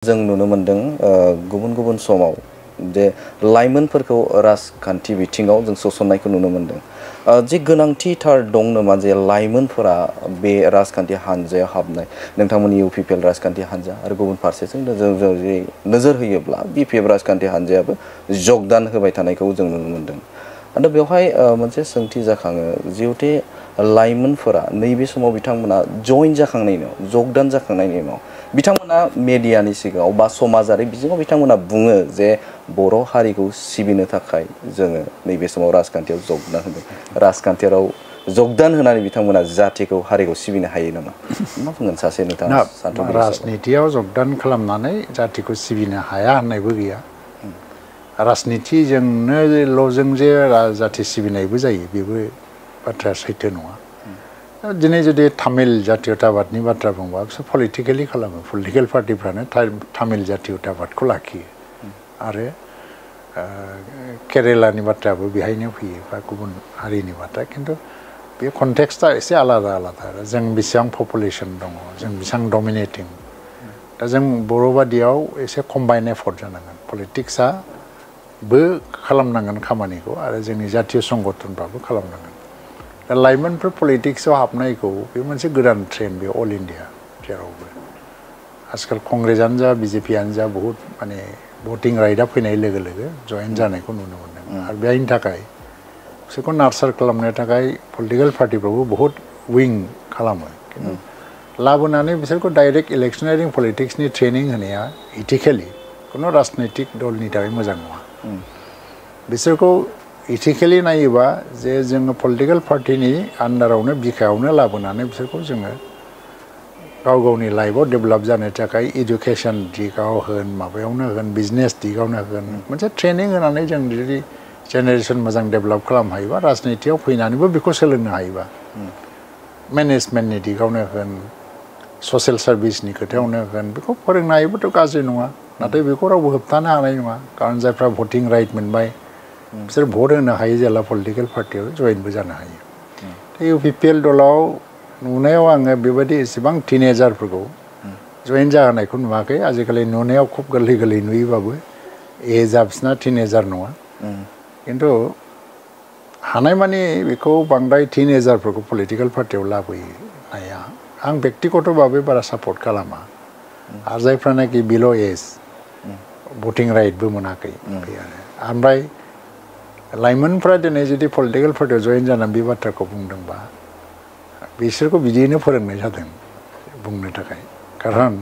जों नुनो मोनदों गुबुन गुबुन समाव जे लाइमोनफोरखौ राजखान्थि बिथिङाव जों सोसननायखौ नुनो मोनदों जे गोनांथिथार दं नामा जे लाइमोनफोरा बे राजखान्थि हानजायाव हाबनाय नोंथांमोननि इउपिपिएल राजखान्थि हानजा आरो गुबुन फारसेथिं जों नोजोर होयोब्ला बिपिएफ राजखान्थि हानजायाबो जगदान होबाय थानायखौ जों नुनो मोनदों आरो बेवहाय मोनसे सोंथि जाखाङो जिहेते लाइमोनफोरा नैबे समाव बिथांमोना जइन जाखांनायनि उनाव जगदान जाखांनायनि उनाव बिथांमोना मेडियानि सिगाङाव बा समाजारि बिजोङाव बिथांमोना बुङो जे बर' हारिखौ सिबिनो थाखाय जोङो नैबे समाव राजखान्थियाव जगदान होदों राजखान्थियाव जगदान होनानै बिथांमोना जातिखौ हारिखौ सिबिनो हायो नामा मा बुंगोन सासे नोंथाङा सानथौगिरि हिसाबै राजनितियाव जगदान खालामनानै जातिखौ सिबिनो हाया होननायबो गैया राजनितिजोंनोल'जों जे जाति सिबिनायबो जायो बेबो बाथ्राया सैथो नङा दिनै जुदि तामिल जातीयताबादनि बाथ्रा बुंबा बिसोर पलिटिकेलि खालामो पलिटिकेल पार्टिफ्रानो तामिल जातीयताबादखौ लाखियो आरो केरेलानि बाथ्रायाबो बेहायनो फैयो बा गुबुन हारिनि बाथ्रा खिन्थु बे कन्टेक्सटा एसे आलादा आलादा आरो जों बेसेबां पपुलेसन दङ जों बेसेबां डमिनेटिं दा जों बर'बादियाव एसे कम्बाइन एफर्ट जानांगोन पलिटिक्सआबो खालामनांगोन खामानिखौ आरो जोंनि जातीय संगठनफ्राबो खालामनांगोन दा लाइमोनफोर पलिटिक्सआव हाबनायखौ बे मोनसे गोदान ट्रेन्ड बे अल इन्डिया जेरावबो आजकाल कंग्रेसआनो जा बिजेपियानो जा बहुत माने भटिं राइटआ फैनाय लोगो लोगो जइन जानायखौ नुनो मोन्दों आरो बेनि थाखाय बिसोरखौ नार्सार खालामनो थाखाय पलिटिकेल पार्टिफ्राबो बहुत विं खालामो खिन्थु लाबोनानै बिसोरखौ डाइरेक्ट इलेक्शनारिं पलिटिक्सनि ट्रेनिं होनाया इथिकेलि खुनु राजनैतिक दलनि थाखाय मोजां नङा बिसोरखौ इथिकेलि नायोबा जे जोङो पलिटिकेल पार्टिनि आन्डारावनो बिखायावनो लाबोनानै बिसोरखौ जोङो गाव गावनि लाइफआव डेभेलप जानो थाखाय इडुकेसन दिगाव होन माबायावनो होन बिजनेस दिगावनो होन मोनसे ट्रेनिं होनानै जों जुदि जेनेरेसन मोजां डेभेलप खालामनो हायोबा राजनितियाव फैनानैबो बेखौ सोलोंनो हायोबा मेनेजमेन्टनि दिगावनो होन ससियेल सार्भिसनि खोथायावनो होन बेखौ फोरोंनो हायोबाथ' गाज्रि नङा नाथाय बेखौ रावबो होबथानो हानाय नङा खारन जायफ्रा भटिं राइट मोनबाय बिसोर भट होनो हायो जेला पलिटिकेल पार्टियाव जइनबो जानो हायो दा इउपिपिएल दलाव नुनायाव आङो बेबायदि एसेबां टिनेजारफोरखौ जइन जाहोनायखौ नुवाखै आजिखालि नुनायाव खुब गोरलै गोरलै नुयोबाबो एजआ बिसिना टिनेजार नङा खिन्थु हानायमानि बेखौ बांद्राय टिनेजारफोरखौ पलिटिकेल पार्टियाव लाबोनाया आं बेक्तिगतभाबै बारा सापर्ट खालामा आरो जायफ्रानाखि बिल' एज भटिं राइटबो मोनाखै बे आरो ओमफ्राय लाइमोनफ्रा दिनै जुदि पलिटिकेल पार्टियाव जइन जानानै बे बाथ्राखौ बुंदोंबा बिसोरखौ बिदियैनो फोरोंनाय जादों बुंनो थाखाय खारन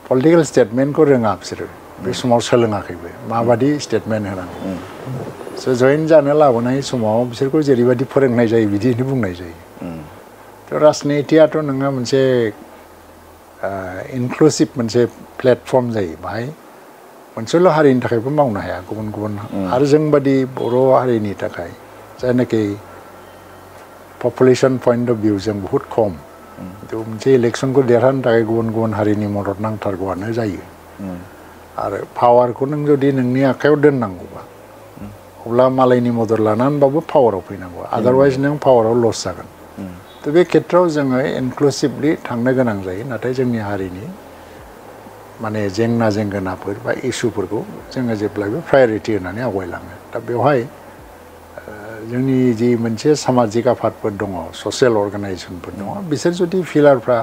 पलिटिकेल स्टेटमेन्टखौ रोङा बिसोरो बे समाव सोलोङाखैबो माबादि स्टेटमेन्ट होनांगौ स' जइन जानो लाबोनाय समाव बिसोरखौ जेरैबायदि फोरोंनाय जायो बिदियैनो बुंनाय जायो थ' राजनितियाथ' नोङो मोनसे इनक्लुसिभ मोनसे प्लेटफर्म जायो बाहाय मोनसेल' हारिनि थाखायबो मावनो हाया गुबुन गुबुन आरो जोंबादि बर' हारिनि थाखाय जायनाखि पपुलेसन पॉइंट अफ व्यू जों बहुत खम मोनसे इलेक्शनखौ देरहानो थाखाय गुबुन गुबुन हारिनि मदद नांथारगौआनो जायो आरो पावारखौ नों जुदि नोंनि आखायाव दोननांगौबा अब्ला मालायनि मदद लानानैबाबो पावाराव फैनांगौ आदारवाइज नों पावाराव लस जागोन थ' बे खेथ्रआव जोङो इनक्लुसिभलि थांनो गोनां जायो नाथाय जोंनि हारिनि माने जेंना जेंगोनाफोर बा इसुफोरखौ जोङो जेब्लायबो प्रायरिटि होनानै आवगायलाङो दा बेवहाय जोंनि जि मोनसे सामाजिक आफादफोर दङ ससियेल अर्गानाइजेसनफोर दङ बिसोर जुदि फिलारफ्रा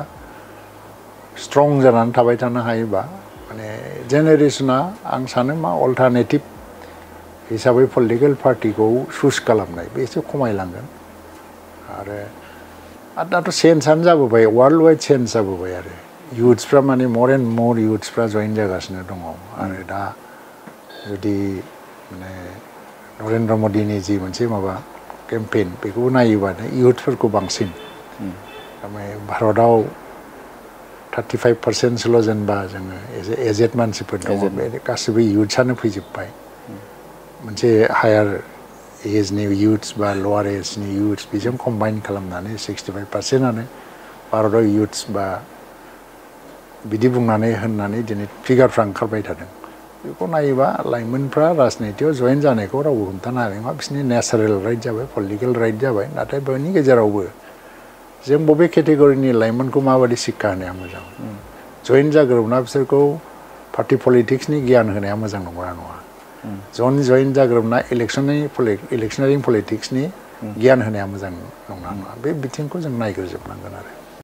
स्ट्रं जानानै थाबाय थानो हायोबा माने जेनेरेसना आं सानो मा अल्टारनेटिभ हिसाबै पलिटिकेल पार्टिखौ चुज खालामनाय बे एसे खमायलांगोन आरो दाथ' चेन्जआनो जाबोबाय वर्ल्ड वाइड चेन्ज जाबोबाय आरो इउथ्सफ्रा माने मर एन्ड मर इउथ्सफ्रा जइन जागासिनो दङ आरो दा जुदि माने नरेन्द्र मदिनि जि मोनसे माबा केम्पेइन बेखौबो नायोबानो इउथफोरखौ बांसिन ओमफ्राय भारतआव 35%सोल' जेनेबा जोङो एजेड मानसिफोर दङ बे गासिबो इउथ्सआनो फैजोब्बाय मोनसे हायार एजनि इउथ्स बा लवार एजनि इउथ्स बेजों कम्बाइन खालामनानै 65%आनो भारतआव इउथ्स बा बिदि बुंनानै होननानै दिनै फिगारफ्रा ओंखारबाय थादों बेखौ नायोबा लाइमोनफ्रा राजनितियाव जइन जानायखौ रावबो हमथानो हानाय नङा बिसोरनि नेचारेल राइट जाबाय पलिटिकेल राइट जाबाय नाथाय बेनि गेजेरावबो जों बबे केटेगरिनि लाइमोनखौ माबायदि शिक्षा होनाया मोजां जइन जाग्रोबना बिसोरखौ पार्टी पलिटिक्सनि गियान होनाया मोजां नंगौना नङा जइन जाग्रोमना इलेक्शनारि पलिटिक्सनि गियान होनाया मोजां नंगौना नङा बे बिथिंखौ जों नायग्रोजोबनांगोन आरो